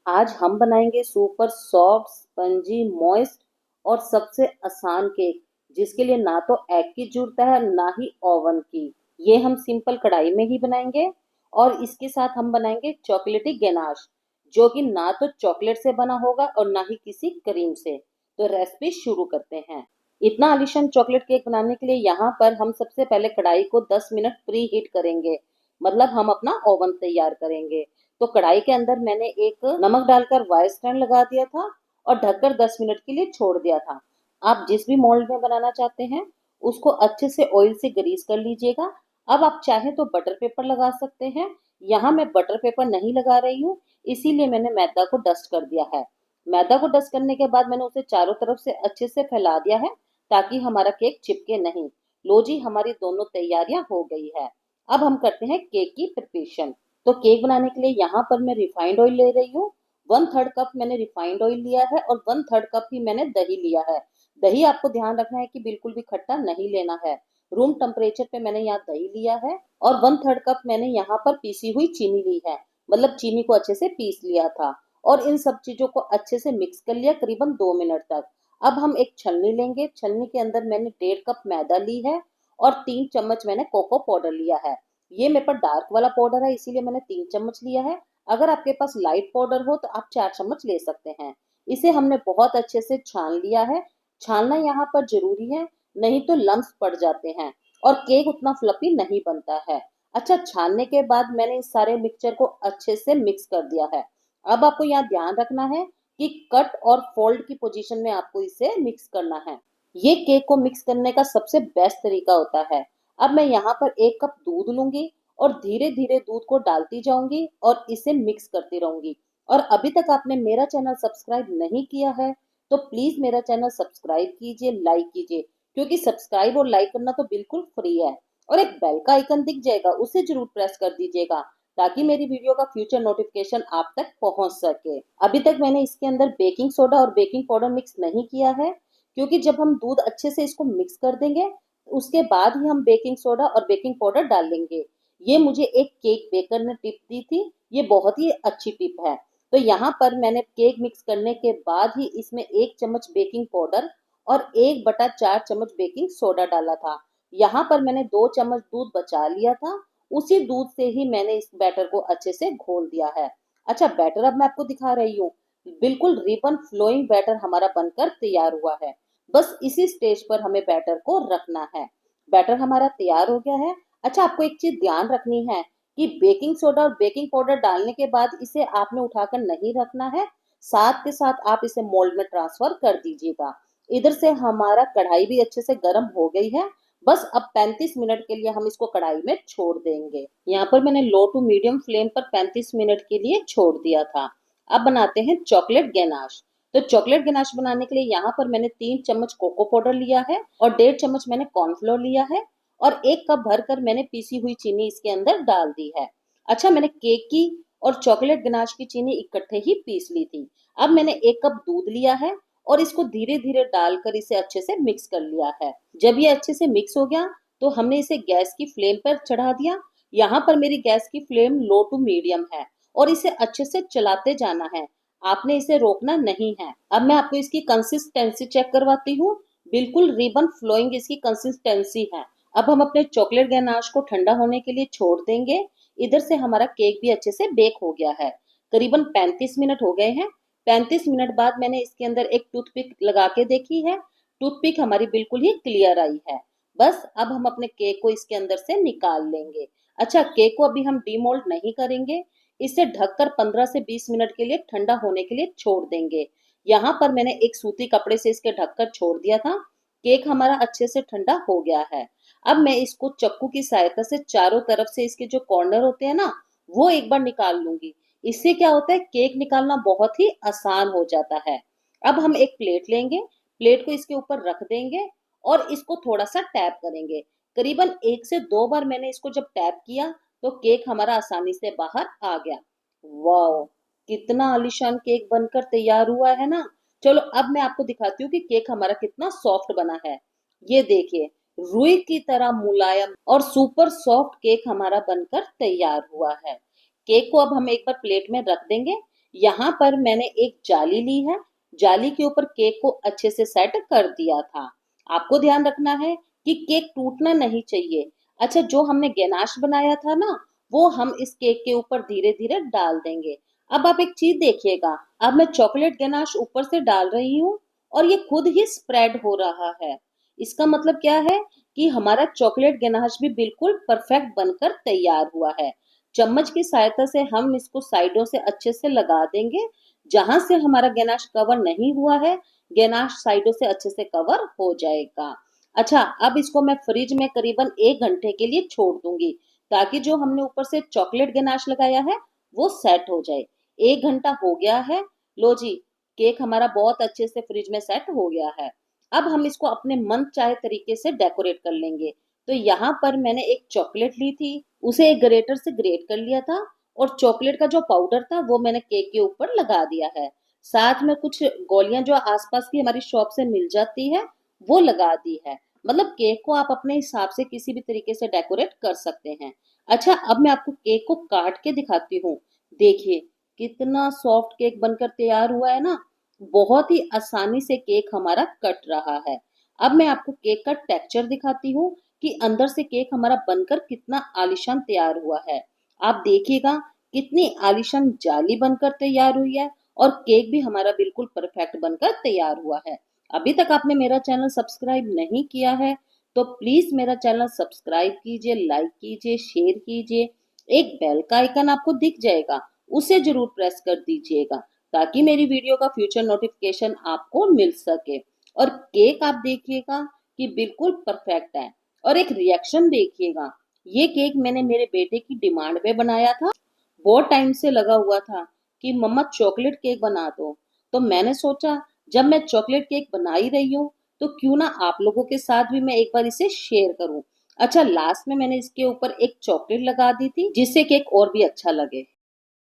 आज हम बनाएंगे सुपर सॉफ्ट स्पंजी मॉइस्ट और सबसे आसान केक, जिसके लिए ना तो एग की जरूरत है ना ही ओवन की। ये हम सिंपल कढ़ाई में ही बनाएंगे। और इसके साथ हम बनाएंगे चॉकलेटी गनाश, जो कि ना तो चॉकलेट से बना होगा और ना ही किसी क्रीम से। तो रेसिपी शुरू करते हैं। इतना आलिशान चॉकलेट केक बनाने के लिए यहाँ पर हम सबसे पहले कढ़ाई को 10 मिनट प्री हीट करेंगे, मतलब हम अपना ओवन तैयार करेंगे। तो कढ़ाई के अंदर मैंने एक नमक डालकर वाई स्टैंड लगा दिया था और ढककर 10 मिनट के लिए छोड़ दिया था। आप जिस भी मोल्ड में बनाना चाहते हैं उसको अच्छे से ऑयल से ग्रीस कर लीजिएगा। अब आप चाहें तो बटर पेपर लगा सकते हैं। यहाँ मैं बटर पेपर नहीं लगा रही हूँ, इसीलिए मैंने मैदा को डस्ट कर दिया है। मैदा को डस्ट करने के बाद मैंने उसे चारों तरफ से अच्छे से फैला दिया है, ताकि हमारा केक चिपके नहीं। लो जी, हमारी दोनों तैयारियां हो गई है। अब हम करते हैं केक की प्रिपरेशन। तो केक बनाने के लिए यहाँ पर मैं रिफाइंड ऑयल ले रही हूँ। 1/3 कप मैंने रिफाइंड ऑयल लिया है और 1/3 कप ही मैंने दही लिया है। दही आपको ध्यान रखना है कि बिल्कुल भी खट्टा नहीं लेना है। रूम टेम्परेचर पे मैंने यहाँ दही लिया है और 1/3 कप मैंने यहाँ पर पीसी हुई चीनी ली है, मतलब चीनी को अच्छे से पीस लिया था। और इन सब चीजों को अच्छे से मिक्स कर लिया करीबन 2 मिनट तक। अब हम एक छलनी लेंगे। छलनी के अंदर मैंने 1.5 कप मैदा ली है और 3 चम्मच मैंने कोको पाउडर लिया है। ये मेरे पास डार्क वाला पाउडर है, इसीलिए मैंने 3 चम्मच लिया है। अगर आपके पास लाइट पाउडर हो तो आप 4 चम्मच ले सकते हैं। इसे हमने बहुत अच्छे से छान लिया है। छानना यहाँ पर जरूरी है, नहीं तो लम्स पड़ जाते हैं और केक उतना फ्लफी नहीं बनता है। अच्छा, छानने के बाद मैंने इस सारे मिक्सचर को अच्छे से मिक्स कर दिया है। अब आपको यहाँ ध्यान रखना है कि कट और फोल्ड की पोजीशन में आपको इसे मिक्स करना है। ये केक को मिक्स करने का सबसे बेस्ट तरीका होता है। अब मैं यहाँ पर 1 कप दूध लूंगी और धीरे धीरे दूध को डालती जाऊंगी और इसे मिक्स करती रहूंगी। और अभी तक आपने मेरा चैनल सब्सक्राइब नहीं किया है तो प्लीज मेरा चैनल सब्सक्राइब कीजिए, लाइक कीजिए, क्योंकि सब्सक्राइब और लाइक करना तो बिल्कुल फ्री है। और एक बेल का आइकन दिख जाएगा, उसे जरूर प्रेस कर दीजिएगा, ताकि मेरी वीडियो का फ्यूचर नोटिफिकेशन आप तक पहुंच सके। अभी तक मैंने इसके अंदर बेकिंग सोडा और बेकिंग पाउडर मिक्स नहीं किया है, क्योंकि जब हम दूध अच्छे से इसको मिक्स कर देंगे उसके बाद ही हम बेकिंग सोडा और बेकिंग पाउडर डाल लेंगे। ये मुझे एक केक बेकर ने टिप दी थी, ये बहुत ही अच्छी टिप है। तो यहाँ पर मैंने केक मिक्स करने के बाद ही इसमें 1 चम्मच बेकिंग पाउडर और 1/4 चम्मच बेकिंग सोडा डाला था। यहाँ पर मैंने 2 चम्मच दूध बचा लिया था, उसी दूध से ही मैंने इस बैटर को अच्छे से घोल दिया है। अच्छा, बैटर अब मैं आपको दिखा रही हूँ। बिल्कुल रिबन फ्लोइंग बैटर हमारा बनकर तैयार हुआ है। बस इसी स्टेज पर हमें बैटर को रखना है। बैटर हमारा तैयार हो गया है। अच्छा, आपको एक चीज ध्यान रखनी है कि बेकिंग सोडा और बेकिंग पाउडर डालने के बाद इसे आपने उठाकर नहीं रखना है, साथ के साथ आप इसे मोल्ड में ट्रांसफर कर दीजिएगा। इधर से हमारा कढ़ाई भी अच्छे से गर्म हो गई है। बस अब 35 मिनट के लिए हम इसको कढ़ाई में छोड़ देंगे। यहाँ पर मैंने लो टू मीडियम फ्लेम पर 35 मिनट के लिए छोड़ दिया था। अब बनाते हैं चॉकलेट गनाश। तो चॉकलेट गनाश बनाने के लिए यहाँ पर मैंने 3 चम्मच कोको पाउडर लिया है और 1.5 चम्मच मैंने कॉर्नफ्लोर लिया है और 1 कप भरकर मैंने पीसी हुई चीनी इसके अंदर डाल दी है। अच्छा, मैंने केक की और चॉकलेट गनाश की चीनी इकट्ठे ही पीस ली थी। अब मैंने 1 कप दूध लिया है और इसको धीरे धीरे डालकर इसे अच्छे से मिक्स कर लिया है। जब ये अच्छे से मिक्स हो गया तो हमने इसे गैस की फ्लेम पर चढ़ा दिया। यहाँ पर मेरी गैस की फ्लेम लो टू मीडियम है और इसे अच्छे से चलाते जाना है, आपने इसे रोकना नहीं है। अब मैं आपको इसकी कंसिस्टेंसी चेक करवाती हूँ। बिल्कुल रिबन फ्लोइंग इसकी कंसिस्टेंसी है। अब हम अपने चॉकलेट गनाश को ठंडा होने के लिए छोड़ देंगे। इधर से हमारा केक भी अच्छे से बेक हो गया है। करीबन 35 मिनट हो गए हैं। 35 मिनट बाद मैंने इसके अंदर एक टूथपिक लगा के देखी है। टूथपिक हमारी बिल्कुल ही क्लियर आई है। बस अब हम अपने केक को इसके अंदर से निकाल लेंगे। अच्छा, केक को अभी हम डीमोल्ड नहीं करेंगे, इसे ढककर 15 से 20 मिनट के लिए ठंडा होने के लिए छोड़ देंगे। यहाँ पर मैंने एक सूती कपड़े से इसके ढककर छोड़ दिया था। केक हमारा अच्छे से ठंडा हो गया है। अब मैं इसको चक्कू की सहायता से चारों तरफ से इसके जो कॉर्नर होते हैं ना, वो एक बार निकाल लूंगी। इससे क्या होता है, केक निकालना बहुत ही आसान हो जाता है। अब हम एक प्लेट लेंगे, प्लेट को इसके ऊपर रख देंगे और इसको थोड़ा सा टैप करेंगे। करीबन 1 से 2 बार मैंने इसको जब टैप किया तो केक हमारा आसानी से बाहर आ गया। वाओ, कितना आलीशान केक बनकर तैयार हुआ है ना। चलो अब मैं आपको दिखाती हूँ कि केक हमारा कितना सॉफ्ट बना है। ये देखिए, रुई की तरह मुलायम और सुपर सॉफ्ट केक हमारा बनकर तैयार हुआ है। केक को अब हम एक बार प्लेट में रख देंगे। यहाँ पर मैंने एक जाली ली है, जाली के ऊपर केक को अच्छे से सेट कर दिया था। आपको ध्यान रखना है कि केक टूटना नहीं चाहिए। अच्छा, जो हमने गनाश बनाया था ना, वो हम इस केक के ऊपर धीरे धीरे डाल देंगे। अब आप एक चीज देखिएगा, अब मैं चॉकलेट गनाश ऊपर से डाल रही हूँ और ये खुद ही स्प्रेड हो रहा है। इसका मतलब क्या है कि हमारा चॉकलेट गनाश भी बिल्कुल परफेक्ट बनकर तैयार हुआ है। चम्मच की सहायता से हम इसको साइडों से अच्छे से लगा देंगे। जहां से हमारा गनाश कवर नहीं हुआ है, गनाश साइडों से अच्छे से कवर हो जाएगा। अच्छा, अब इसको मैं फ्रिज में करीबन 1 घंटे के लिए छोड़ दूंगी, ताकि जो हमने ऊपर से चॉकलेट गनाश लगाया है वो सेट हो जाए। 1 घंटा हो गया है। लो जी, केक हमारा बहुत अच्छे से फ्रिज में सेट हो गया है। अब हम इसको अपने मन चाहे तरीके से डेकोरेट कर लेंगे। तो यहाँ पर मैंने एक चॉकलेट ली थी, उसे एक ग्रेटर से ग्रेट कर लिया था, और चॉकलेट का जो पाउडर था वो मैंने केक के ऊपर लगा दिया है। साथ में कुछ गोलियां जो आसपास की हमारी शॉप से मिल जाती है वो लगा दी है। मतलब केक को आप अपने हिसाब से किसी भी तरीके से डेकोरेट कर सकते हैं। अच्छा, अब मैं आपको केक को काट के दिखाती हूँ। देखिए कितना सॉफ्ट केक बनकर तैयार हुआ है ना। बहुत ही आसानी से केक हमारा कट रहा है। अब मैं आपको केक का टेक्सचर दिखाती हूँ कि अंदर से केक हमारा बनकर कितना आलीशान तैयार हुआ है। आप देखिएगा कितनी आलीशान जाली बनकर तैयार हुई है, और केक भी हमारा बिल्कुल परफेक्ट बनकर तैयार हुआ है। अभी तक आपने मेरा चैनल सब्सक्राइब नहीं किया है तो प्लीज मेरा चैनल सब्सक्राइब कीजिए, लाइक कीजिए, शेयर कीजिए। एक बेल का आइकन आपको दिख जाएगा, उसे जरूर प्रेस कर दीजिएगा, ताकि मेरी वीडियो का फ्यूचर नोटिफिकेशन आपको मिल सके। और केक आप देखिएगा कि बिल्कुल परफेक्ट है। और एक रिएक्शन देखिएगा, ये केक मैंने मेरे बेटे की डिमांड पे बनाया था। बहुत टाइम से लगा हुआ था कि मम्मा चॉकलेट केक बना दो। तो मैंने सोचा, जब मैं चॉकलेट केक बना ही रही हूँ तो क्यों ना आप लोगों के साथ भी मैं एक बार इसे शेयर करूं। अच्छा, लास्ट में मैंने इसके ऊपर एक चॉकलेट लगा दी थी जिससे केक और भी अच्छा लगे।